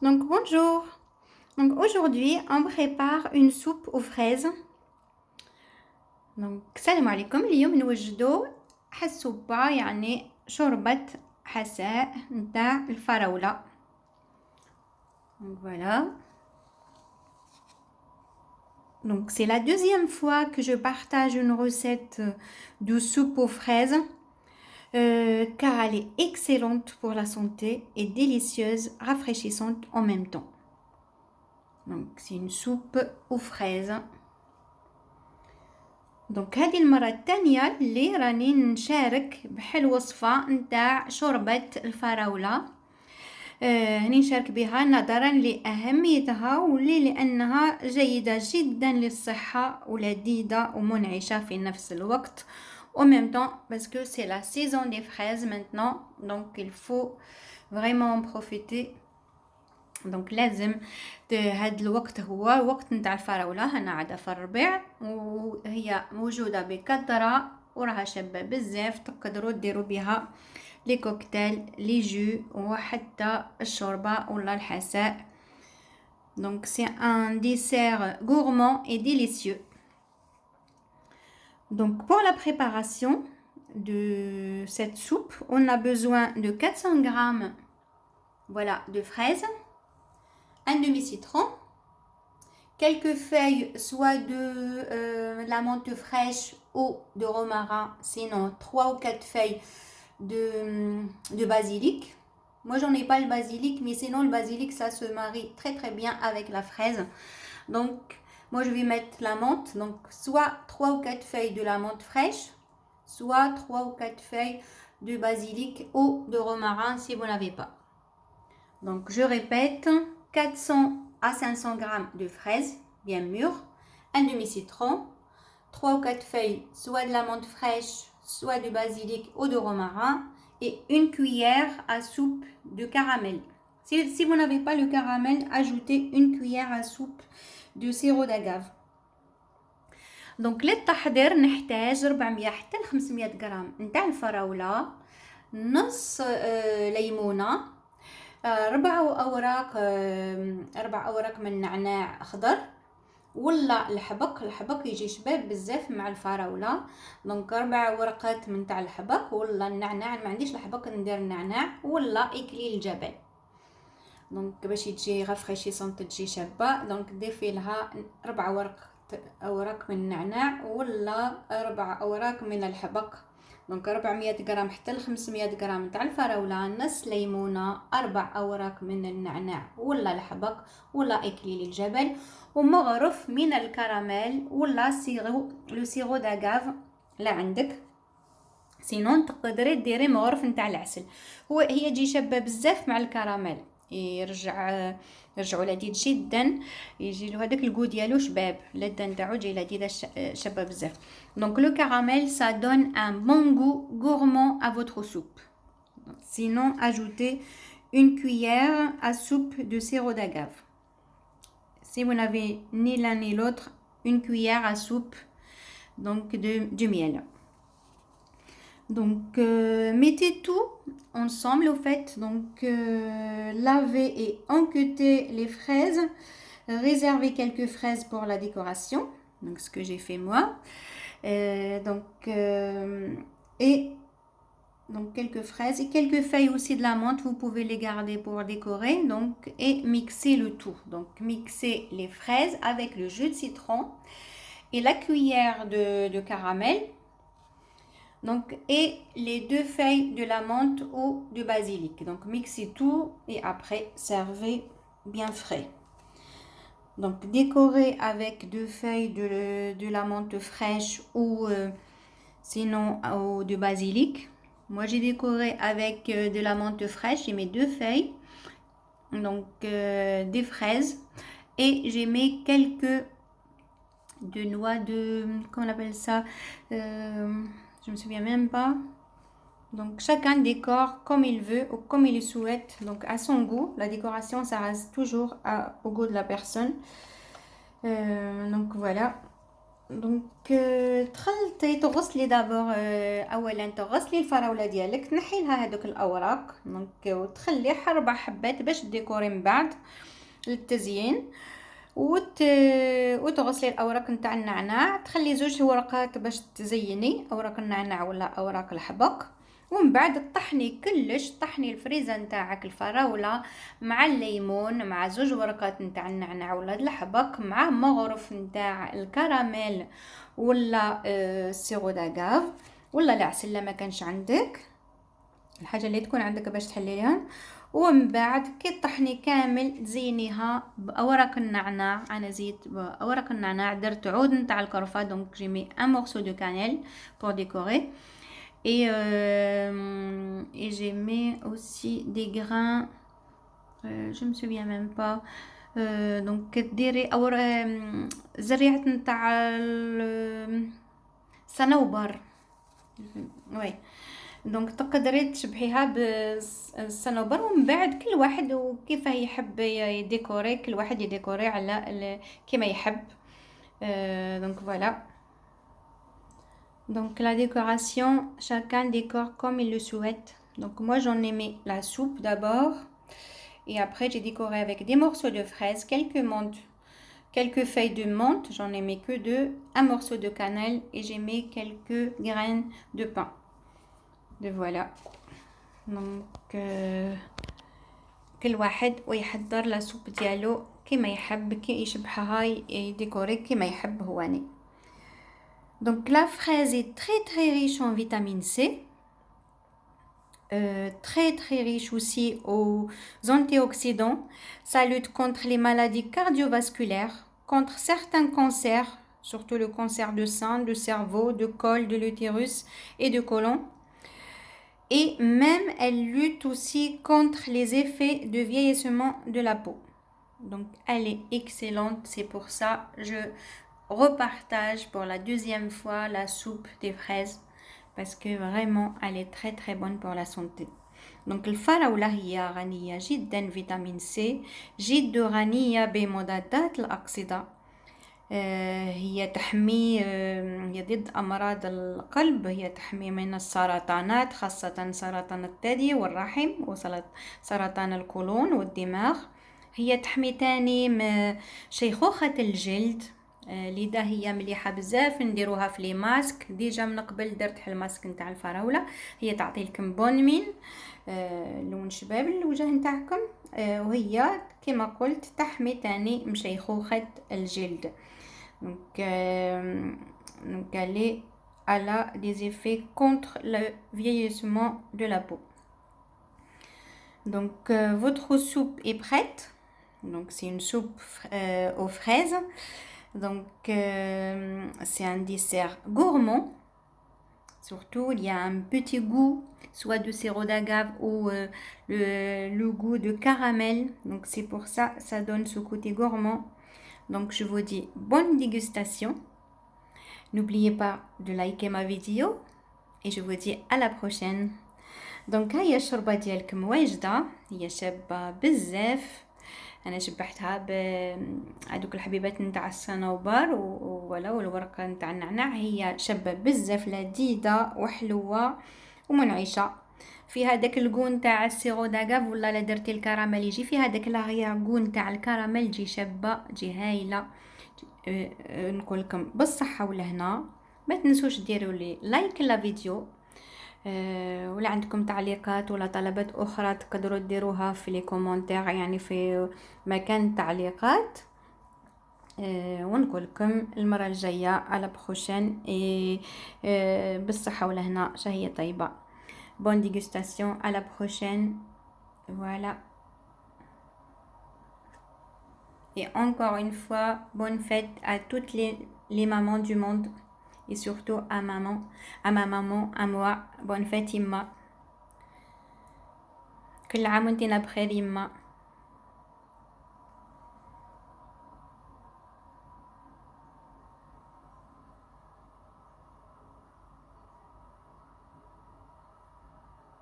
Donc bonjour. Donc aujourd'hui on prépare une soupe aux fraises. Donc السلام عليكم. اليوم نوجدو حسوبة يعني شوربة حساء نتاع الفراولة. Donc voilà. Donc c'est la deuxième fois que je partage une recette de soupe aux fraises. Car elle est excellente pour la santé et délicieuse, rafraîchissante en même temps. Donc c'est une soupe aux fraises. دونك هذه المرة الثانية اللي راني نشارك بحال وصفة نتاع شوربة الفراولة. هني نشارك بها نظرا لأهميتها لأنها جيدة جدا للصحة ولذيذة ومنعشة في نفس الوقت. En même temps, parce que c'est la saison des fraises maintenant, donc il faut vraiment en profiter. دونك لازم هاد الوقت هو وقت نتاع الفراوله. هنا عاده في الربيع وهي موجوده بكثره وراها شابه بزاف، تقدروا ديروا بها لي كوكتيل لي جو وحتى الشوربه ولا الحساء. دونك سي ان ديسير gourmand et délicieux. Donc pour la préparation de cette soupe, on a besoin de 400 g voilà de fraises, un demi-citron, quelques feuilles soit de la menthe fraîche ou de romarin, sinon 3 ou 4 feuilles de basilic. Moi j'en ai pas le basilic, mais sinon le basilic ça se marie très très bien avec la fraise. Donc moi je vais mettre la menthe, donc soit 3 ou 4 feuilles de la menthe fraîche, soit 3 ou 4 feuilles de basilic ou de romarin si vous n'avez pas. Donc je répète, 400 à 500 g de fraises bien mûres, un demi-citron, 3 ou 4 feuilles soit de la menthe fraîche, soit de basilic ou de romarin et une cuillère à soupe de caramel. Si vous n'avez pas le caramel, ajoutez une cuillère à soupe de sirop d'agave. Donc للتحضير نحتاج 400 حتى ل 500 غرام نتاع الفراولة، نص ليمونة، 4 أوراق من نعناع أخضر ولا الحبق يجي شباب بزاف مع الفراولة. دونك 4 ورقات من تاع الحبق ولا النعناع، ما عنديش الحبق ندير النعناع ولا إكليل الجبل. دونك باش تجي رافريشيسونط تجي شابه. دونك ضيفي لها 4 أوراق من النعناع ولا 4 أوراق من الحبق. دونك 400 غرام حتى ل 500 غرام تاع الفراوله، نص ليمونه، 4 اوراق من النعناع ولا الحبق ولا اكليل الجبل، ومغرف من الكراميل ولا لو سيرو داغاف لا عندك. سينون تقدري ديري مغرف نتاع العسل، هي تجي شابه بزاف مع الكراميل، يرجعوا لذيذ جدا، يجي له هذاك الكو ديالو شباب، اللذه نتاعو جاي لذيذه شابه بزاف. Donc le caramel ça donne un bon goût gourmand à votre soupe. Sinon ajoutez une cuillère à soupe de sirop d'agave. Si vous n'avez ni l'un ni l'autre, une cuillère à soupe donc du miel. Donc mettez tout ensemble au fait. Donc lavez et enquêtez les fraises, réservez quelques fraises pour la décoration, donc ce que j'ai fait moi. Donc quelques fraises et quelques feuilles aussi de la menthe, vous pouvez les garder pour décorer. Donc et mixer le tout. Donc mixer les fraises avec le jus de citron et la cuillère de caramel. Donc et les 2 feuilles de la menthe ou du basilic. Donc mixez tout et après servez bien frais. Donc décorez avec 2 feuilles de la menthe fraîche ou sinon de basilic. Moi j'ai décoré avec de la menthe fraîche, j'ai mis 2 feuilles, donc des fraises, et j'ai mis quelques de noix de, comment on appelle ça, je me souviens même pas. Donc chacun décore comme il veut ou comme il le souhaite, donc à son goût. La décoration ça reste toujours au goût de la personne. Donc voilà. دونك تخلطي تغسلي دابور. اولا تغسلي الفراوله ديالك، تنحي لها هذوك الاوراق دونك وتخلي 4 حبات باش ديكوري من بعد للتزيين. وتغسلي الاوراق نتاع النعناع، تخلي 2 ورقات باش تزيني اوراق النعناع ولا اوراق الحبق. ومن بعد طحني كلش، طحني الفريزه نتاعك الفراوله مع الليمون مع 2 ورقات نتاع النعناع ولا الحبق مع مغرف نتاع الكراميل ولا السيرو داغاف ولا العسل لما كانش عندك، الحاجه اللي تكون عندك باش تحليها. ومن بعد كي طحني كامل تزينيها باوراق النعناع. انا زيت باوراق النعناع، درت عود نتاع القرفه دونك جي مي ان مورسو دو كانيل pour décorer. Et j'ai mis aussi des grains, je me souviens même pas. Donc ديري او زريعه نتاع الصنوبر. وي دونك تقدري تشبحيها بالصنوبر. ومن بعد كل واحد وكيف يحب يديكوري، كل واحد يديكوري على كيما يحب. donc voilà. Donc la décoration, chacun décore comme il le souhaite. Donc moi j'en ai mis la soupe d'abord et après j'ai décoré avec des morceaux de fraises, quelques feuilles de menthe, j'en ai mis que 2, un morceau de cannelle et j'ai mis quelques graines de pain. De voilà. Donc كل واحد ويحضر لا سوب ديالو كيما يحب، كي يشبحها يديكوري كيما يحب هواني. Donc la fraise est très très riche en vitamine C, très très riche aussi aux antioxydants. Ça lutte contre les maladies cardiovasculaires, contre certains cancers, surtout le cancer de sein, de cerveau, de col, de l'utérus et de côlon. Et même elle lutte aussi contre les effets de vieillissement de la peau. Donc elle est excellente, c'est pour ça je repartage pour la 2e fois la soupe des fraises parce que vraiment elle est très très bonne pour la santé. Donc الفراولة هي غنية جدا فيتامين سي، جد غنية بمضادات الأكسدة. هي تحمي، هي ضد أمراض القلب، هي تحمي من السرطانات خاصة سرطان الثدي والرحم وسرطان القولون والدماغ. هي تحمي تاني من شيخوخة الجلد، لذا هي مليحه بزاف نديروها في لي ماسك. ديجا من قبل درت الماسك نتاع الفراوله، هي تعطي لكم بون مين، لون شباب الوجه نتاعكم، وهي كما قلت تحمي تاني مشيخوخه الجلد. donc elle a des effets contre le vieillissement de la peau. Donc votre soupe est prête. Donc c'est une soupe aux fraises. Donc c'est un dessert gourmand. Surtout il y a un petit goût soit de sirop d'agave ou le goût de caramel. Donc c'est pour ça ça donne ce côté gourmand. Donc je vous dis bonne dégustation. N'oubliez pas de liker ma vidéo et je vous dis à la prochaine. Donc هيا الشوربه ديالكم واجده، هي شابه بزاف. انا شبحتها بهذوك الحبيبات نتاع الصنوبر ولا والورقه نتاع النعناع. هي شابه بزاف لذيذه وحلوه ومنعشه، فيها داك الكو نتاع السيرو داغاف ولا لا درتي الكراميل يجي فيها داك لاغيغو نتاع الكراميل، تجي شابه تجي هايله. نقول لكم بالصحه ولهنا. ما تنسوش ديروا لي لايك لا فيديو، ولا عندكم تعليقات ولا طلبات اخرى تقدروا ديروها في لي كومونتير، يعني في مكان التعليقات. ونقول لكم المره الجايه على بروشين بالصحه ولهنا، شهيه طيبه. bonne dégustation, à la prochaine. Voilà. Et encore une fois, bonne fête à toutes les mamans du monde. Et surtout à ma maman, à moi. Bonne fête, Imma. كل عام وانتي بخير يما.